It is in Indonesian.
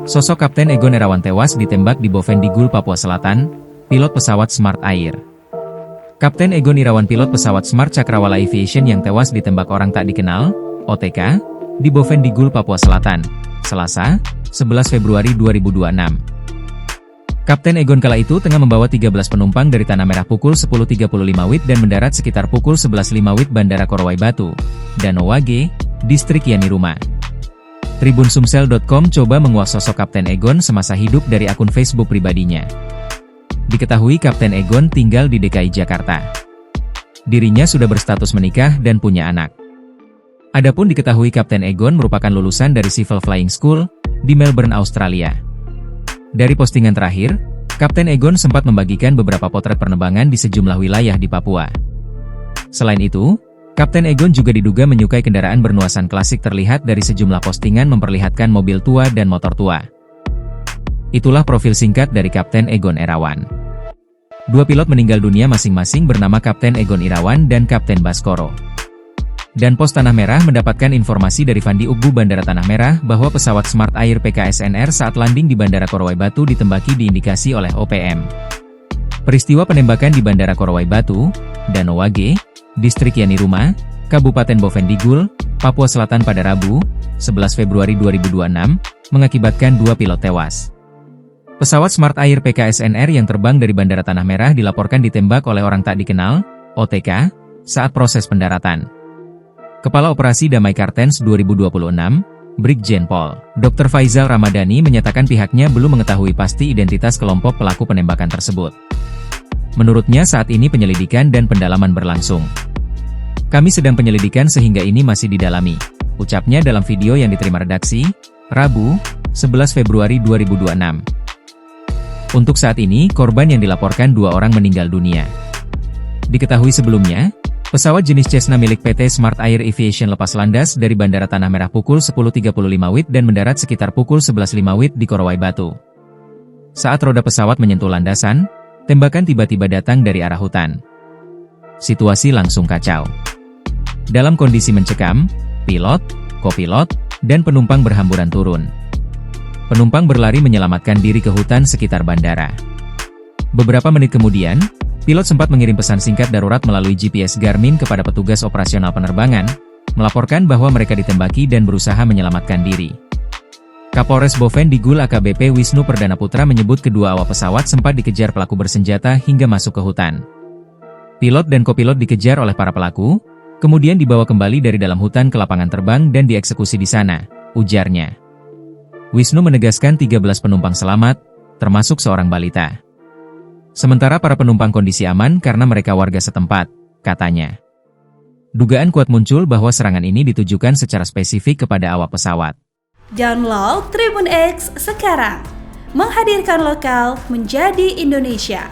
Sosok Kapten Egon Irawan tewas ditembak di Bovendigul, Papua Selatan, pilot pesawat Smart Air. Kapten Egon Irawan, pilot pesawat Smart Cakrawala Aviation yang tewas ditembak orang tak dikenal, OTK, di Bovendigul, Papua Selatan, Selasa, 11 Februari 2026. Kapten Egon kala itu tengah membawa 13 penumpang dari Tanah Merah pukul 10.35 WIB dan mendarat sekitar pukul 11.05 WIB Bandara Korowai Batu, Danau Wage, Distrik Yaniruma. Tribunsumsel.com coba menguak sosok Kapten Egon semasa hidup dari akun Facebook pribadinya. Diketahui Kapten Egon tinggal di DKI Jakarta. Dirinya sudah berstatus menikah dan punya anak. Adapun diketahui Kapten Egon merupakan lulusan dari Civil Flying School di Melbourne, Australia. Dari postingan terakhir, Kapten Egon sempat membagikan beberapa potret penerbangan di sejumlah wilayah di Papua. Selain itu, Kapten Egon juga diduga menyukai kendaraan bernuansa klasik, terlihat dari sejumlah postingan memperlihatkan mobil tua dan motor tua. Itulah profil singkat dari Kapten Egon Irawan. Dua pilot meninggal dunia masing-masing bernama Kapten Egon Irawan dan Kapten Baskoro. Dan Pos Tanah Merah mendapatkan informasi dari Fandi Ugbu Bandara Tanah Merah bahwa pesawat Smart Air PKSNR saat landing di Bandara Korowai Batu ditembaki diindikasi oleh OPM. Peristiwa penembakan di Bandara Korowai Batu, Danau Wage, Distrik Yaniruma, Kabupaten Bovendigul, Papua Selatan pada Rabu, 11 Februari 2026, mengakibatkan dua pilot tewas. Pesawat Smart Air PKSNR yang terbang dari Bandara Tanah Merah dilaporkan ditembak oleh orang tak dikenal, OTK, saat proses pendaratan. Kepala Operasi Damai Kartens 2026, Brigjen Pol. Dr. Faizal Ramadhani menyatakan pihaknya belum mengetahui pasti identitas kelompok pelaku penembakan tersebut. Menurutnya saat ini penyelidikan dan pendalaman berlangsung. Kami sedang penyelidikan sehingga ini masih didalami, ucapnya dalam video yang diterima redaksi, Rabu, 11 Februari 2026. Untuk saat ini, korban yang dilaporkan dua orang meninggal dunia. Diketahui sebelumnya, pesawat jenis Cessna milik PT Smart Air Aviation lepas landas dari Bandara Tanah Merah pukul 10.35 WIB dan mendarat sekitar pukul 11.05 WIB di Korowai Batu. Saat roda pesawat menyentuh landasan, tembakan tiba-tiba datang dari arah hutan. Situasi langsung kacau. Dalam kondisi mencekam, pilot, kopilot, dan penumpang berhamburan turun. Penumpang berlari menyelamatkan diri ke hutan sekitar bandara. Beberapa menit kemudian, pilot sempat mengirim pesan singkat darurat melalui GPS Garmin kepada petugas operasional penerbangan, melaporkan bahwa mereka ditembaki dan berusaha menyelamatkan diri. Kapolres Bovendigul AKBP Wisnu Perdana Putra menyebut kedua awak pesawat sempat dikejar pelaku bersenjata hingga masuk ke hutan. Pilot dan kopilot dikejar oleh para pelaku, kemudian dibawa kembali dari dalam hutan ke lapangan terbang dan dieksekusi di sana, ujarnya. Wisnu menegaskan 13 penumpang selamat, termasuk seorang balita. Sementara para penumpang kondisi aman karena mereka warga setempat, katanya. Dugaan kuat muncul bahwa serangan ini ditujukan secara spesifik kepada awak pesawat. Download Tribun X sekarang, menghadirkan lokal menjadi Indonesia.